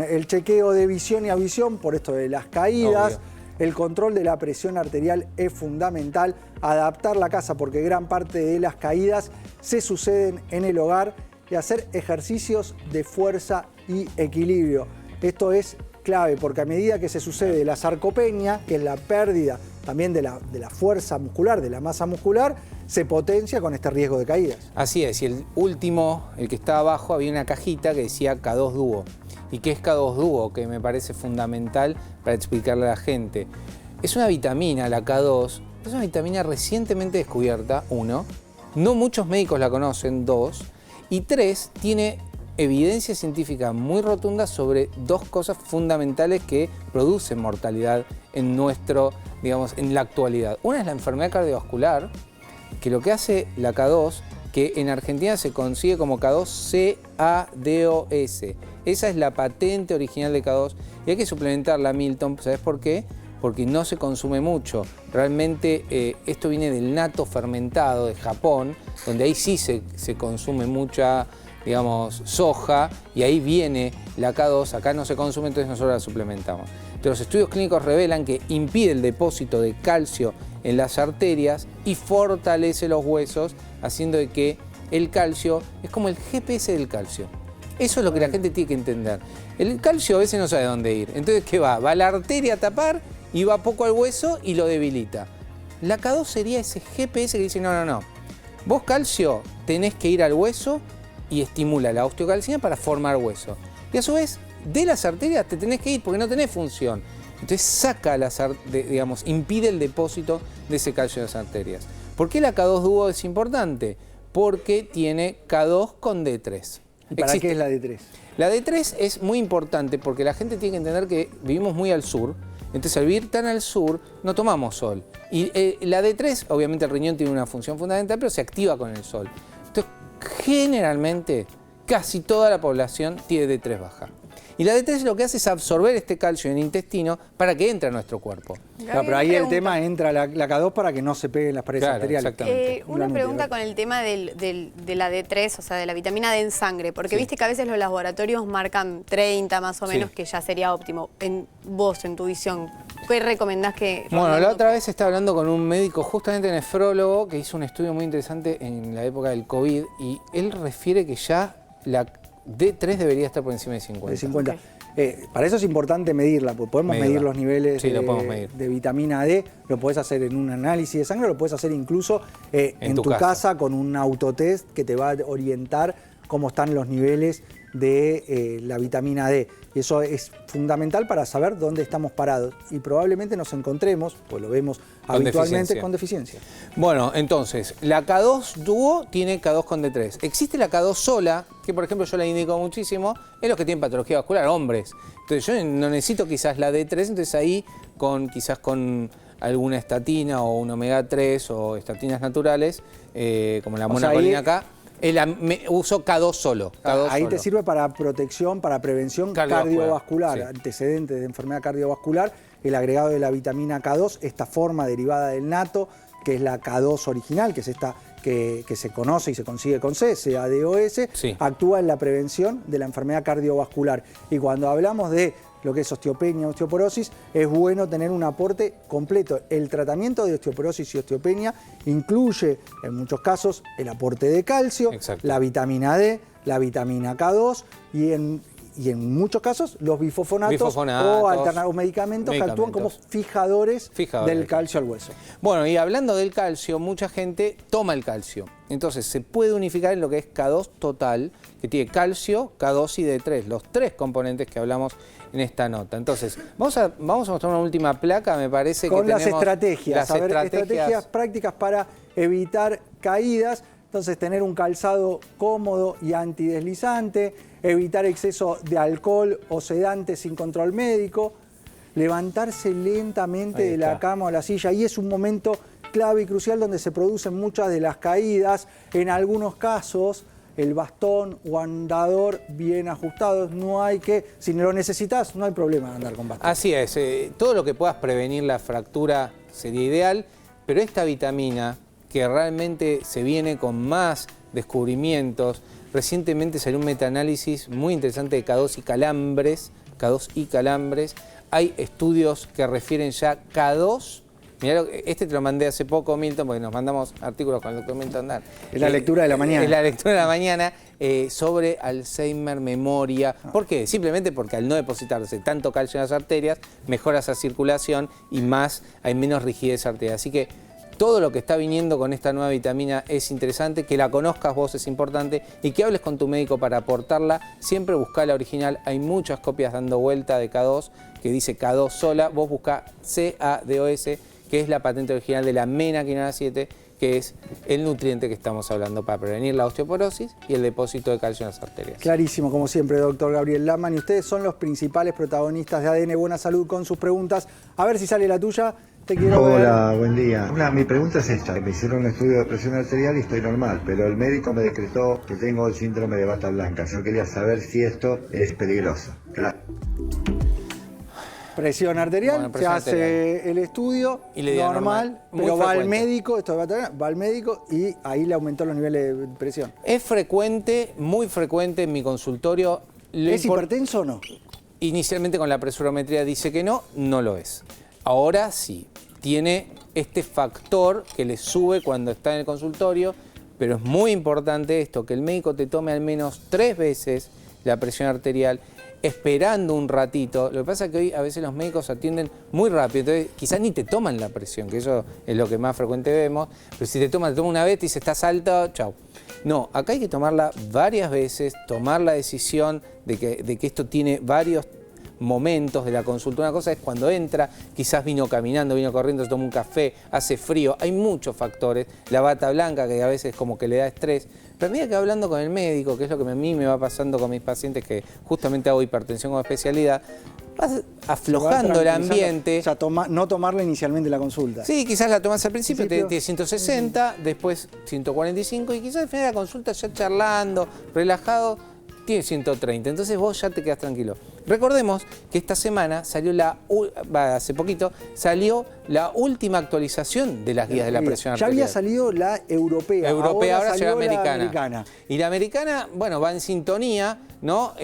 El chequeo de visión y audición por esto de las caídas. Obvio. El control de la presión arterial es fundamental, adaptar la casa porque gran parte de las caídas se suceden en el hogar y hacer ejercicios de fuerza y equilibrio. Esto es clave porque a medida que se sucede la sarcopenia, que es la pérdida también de la fuerza muscular, de la masa muscular, se potencia con este riesgo de caídas. Así es, y el último, el que está abajo, había una cajita que decía K2 Duo. ¿Y qué es K2 Duo? Que me parece fundamental para explicarle a la gente. Es una vitamina, la K2, es una vitamina recientemente descubierta, 1. No muchos médicos la conocen, 2. Y 3, tiene evidencia científica muy rotunda sobre 2 cosas fundamentales que producen mortalidad en en la actualidad. Una es la enfermedad cardiovascular, que lo que hace la K2, que en Argentina se consigue como K2CADOS. Esa es la patente original de K2 y hay que suplementarla, Milton. ¿Sabes por qué? Porque no se consume mucho. Realmente esto viene del natto fermentado de Japón, donde ahí sí se consume mucha, soja, y ahí viene la K2, acá no se consume, entonces nosotros la suplementamos. Entonces, los estudios clínicos revelan que impide el depósito de calcio en las arterias y fortalece los huesos, haciendo de que el calcio es como el GPS del calcio. Eso es lo que la gente tiene que entender. El calcio a veces no sabe dónde ir. Entonces, ¿qué va? Va a la arteria a tapar y va poco al hueso y lo debilita. La K2 sería ese GPS que dice, no. Vos, calcio, tenés que ir al hueso y estimula la osteocalcina para formar hueso. Y a su vez, de las arterias te tenés que ir porque no tenés función. Entonces saca impide el depósito de ese calcio en las arterias. ¿Por qué la K2 Duo es importante? Porque tiene K2 con D3. ¿Y para qué es la D3? La D3 es muy importante porque la gente tiene que entender que vivimos muy al sur. Entonces, al vivir tan al sur, no tomamos sol. Y la D3, obviamente el riñón tiene una función fundamental, pero se activa con el sol. Entonces, generalmente, casi toda la población tiene D3 baja. Y la D3 lo que hace es absorber este calcio en el intestino para que entre a nuestro cuerpo. No, pero ahí el tema entra la K2 para que no se peguen las paredes arteriales. Exactamente. Una pregunta con el tema de la D3, o sea, de la vitamina D en sangre, porque viste que a veces los laboratorios marcan 30 más o menos, que ya sería óptimo. Vos, en tu visión, ¿qué recomendás que...? Bueno, la otra vez estaba hablando con un médico, justamente nefrólogo, que hizo un estudio muy interesante en la época del COVID, y él refiere que ya la D3 debería estar por encima de 50. De 50. Para eso es importante medirla, porque podemos medir los niveles de vitamina D, lo podés hacer en un análisis de sangre, lo podés hacer incluso en tu casa con un autotest que te va a orientar cómo están los niveles de la vitamina D. Y eso es fundamental para saber dónde estamos parados. Y probablemente nos encontremos, pues lo vemos habitualmente, con deficiencia. Bueno, entonces, la K2 dúo tiene K2 con D3. Existe la K2 sola, que por ejemplo yo la indico muchísimo, en los que tienen patología vascular, hombres. Entonces yo no necesito quizás la D3, entonces ahí quizás con alguna estatina o un omega 3 o estatinas naturales, como la monacolina acá, uso K2 solo. Ahí te sirve para protección, para prevención cardiovascular, antecedentes de enfermedad cardiovascular, el agregado de la vitamina K2, esta forma derivada del natto, que es la K2 original, que es esta que se conoce y se consigue con C, CADOS, actúa en la prevención de la enfermedad cardiovascular. Y cuando hablamos de lo que es osteopenia, osteoporosis, es bueno tener un aporte completo. El tratamiento de osteoporosis y osteopenia incluye, en muchos casos, el aporte de calcio, la vitamina D, la vitamina K2 y en muchos casos los bifosfonatos o alternativos medicamentos que actúan como fijadores del calcio al hueso. Bueno, y hablando del calcio, mucha gente toma el calcio. Entonces se puede unificar en lo que es K2 total, que tiene calcio, K2 y D3, los tres componentes que hablamos en esta nota. Entonces, vamos a mostrar una última placa, me parece que tenemos... Con las estrategias, estrategias prácticas para evitar caídas. Entonces, tener un calzado cómodo y antideslizante, evitar exceso de alcohol o sedante sin control médico, levantarse lentamente de la cama o la silla. Y es un momento clave y crucial donde se producen muchas de las caídas. En algunos casos, el bastón o andador bien ajustados, no hay que, si lo necesitas, no hay problema de andar con bastón. Así es, todo lo que puedas prevenir la fractura sería ideal, pero esta vitamina que realmente se viene con más descubrimientos, recientemente salió un metaanálisis muy interesante de K2 y calambres, hay estudios que refieren ya K2. Mirá, te lo mandé hace poco, Milton, porque nos mandamos artículos con el doctor Milton Dar. Es la lectura de la mañana. Es la lectura de la mañana sobre Alzheimer, memoria. ¿Por qué? Simplemente porque al no depositarse tanto calcio en las arterias, mejora esa circulación y hay menos rigidez arterial. Así que todo lo que está viniendo con esta nueva vitamina es interesante, que la conozcas vos es importante y que hables con tu médico para aportarla. Siempre buscá la original, hay muchas copias dando vuelta de K2 que dice K2 sola, vos buscá CADOS, que es la patente original de la menaquinona 7, que es el nutriente que estamos hablando para prevenir la osteoporosis y el depósito de calcio en las arterias. Clarísimo, como siempre, doctor Gabriel Laman. Y ustedes son los principales protagonistas de ADN Buena Salud con sus preguntas. A ver si sale la tuya. Te quiero ver. Hola, buen día. Mi pregunta es esta. Me hicieron un estudio de presión arterial y estoy normal, pero el médico me decretó que tengo el síndrome de bata blanca. Yo quería saber si esto es peligroso. Gracias. Presión arterial, se hace el estudio, y le normal, pero va al médico, va al médico y ahí le aumentó los niveles de presión. Es frecuente, muy frecuente en mi consultorio. ¿Es hipertenso o no? Inicialmente con la presurometría dice que no, no lo es. Ahora sí, tiene este factor que le sube cuando está en el consultorio, pero es muy importante esto, que el médico te tome al menos 3 veces la presión arterial, esperando un ratito. Lo que pasa es que hoy a veces los médicos atienden muy rápido, entonces quizás ni te toman la presión, que eso es lo que más frecuente vemos, pero si te toma una vez y dice estás alto, chau. No, acá hay que tomarla varias veces, tomar la decisión de que esto tiene varios momentos de la consulta. Una cosa es cuando entra, quizás vino caminando, vino corriendo, se toma un café, hace frío, hay muchos factores, la bata blanca que a veces como que le da estrés, pero a medida que hablando con el médico, que es lo que a mí me va pasando con mis pacientes que justamente hago hipertensión como especialidad, vas aflojando el ambiente. O sea, no tomarla inicialmente la consulta. Sí, quizás la tomas al principio, tiene 160, después 145 y quizás al final de la consulta ya charlando, relajado, tiene 130, entonces vos ya te quedás tranquilo. Recordemos que esta semana salió hace poquito, salió la última actualización de las guías de la presión arterial. Ya había salido la europea. Ahora salió la la americana. Y la americana, bueno, va en sintonía, ¿no?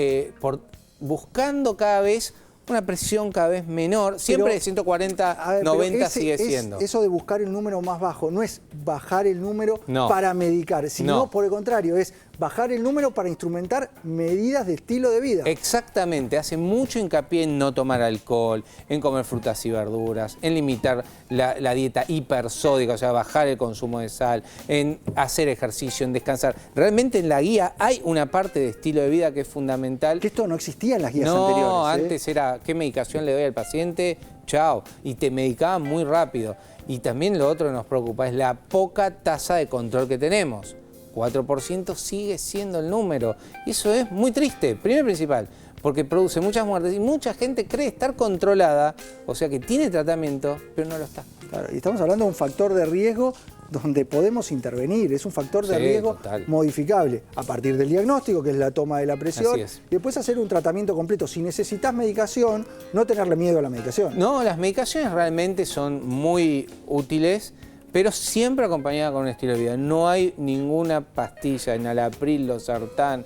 Buscando cada vez una presión cada vez menor, siempre de 140, 90 sigue siendo. Eso de buscar el número más bajo, no es bajar el número para medicar, sino por el contrario, es bajar el número para instrumentar medidas de estilo de vida. Exactamente, hace mucho hincapié en no tomar alcohol, en comer frutas y verduras, en limitar la dieta hipersódica, o sea, bajar el consumo de sal, en hacer ejercicio, en descansar. Realmente en la guía hay una parte de estilo de vida que es fundamental. Que esto no existía en las guías anteriores. No, antes era qué medicación le doy al paciente, chao, y te medicaban muy rápido. Y también lo otro que nos preocupa es la poca tasa de control que tenemos. 4% sigue siendo el número. Y eso es muy triste, primero y principal, porque produce muchas muertes y mucha gente cree estar controlada, o sea que tiene tratamiento, pero no lo está. Claro, y estamos hablando de un factor de riesgo donde podemos intervenir, es un factor de riesgo modificable a partir del diagnóstico, que es la toma de la presión, y después hacer un tratamiento completo. Si necesitas medicación, no tenerle miedo a la medicación. No, las medicaciones realmente son muy útiles, pero siempre acompañada con un estilo de vida. No hay ninguna pastilla, enalapril, losartán,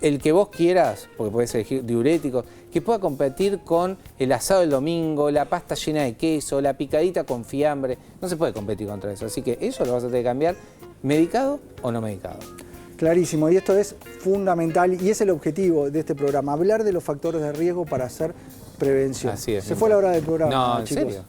el que vos quieras, porque podés elegir diuréticos, que pueda competir con el asado del domingo, la pasta llena de queso, la picadita con fiambre. No se puede competir contra eso. Así que eso lo vas a tener que cambiar, medicado o no medicado. Clarísimo, y esto es fundamental y es el objetivo de este programa, hablar de los factores de riesgo para hacer prevención. Así es. Se fue la hora del programa, no, ¿en chicos? serio?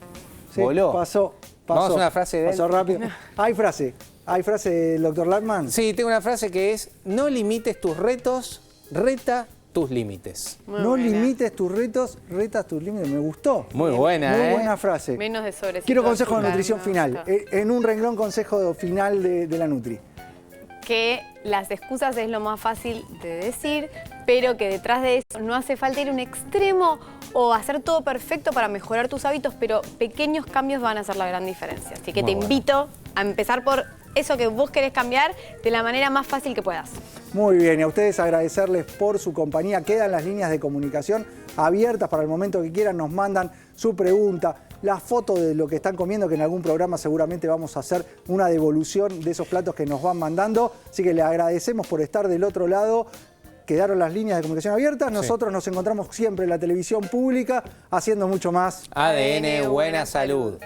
Sí, Voló. Pasó. Vamos a una frase de él. Pasó rápido. Hay frase del doctor Lackman. Sí, tengo una frase que es: no limites tus retos, reta tus límites. No limites tus retos, retas tus límites. Me gustó. Muy buena, Muy buena frase. Menos de sobrecito. Quiero consejo de nutrición final. En un renglón, consejo final de la Nutri. Que las excusas es lo más fácil de decir, pero que detrás de eso no hace falta ir a un extremo o hacer todo perfecto para mejorar tus hábitos, pero pequeños cambios van a hacer la gran diferencia. Así que te invito a empezar por eso que vos querés cambiar de la manera más fácil que puedas. Muy bien, y a ustedes agradecerles por su compañía. Quedan las líneas de comunicación abiertas para el momento que quieran. Nos mandan su pregunta, la foto de lo que están comiendo, que en algún programa seguramente vamos a hacer una devolución de esos platos que nos van mandando. Así que le agradecemos por estar del otro lado. Quedaron las líneas de comunicación abiertas. Nosotros nos encontramos siempre en la televisión pública haciendo mucho más ADN Buena Salud.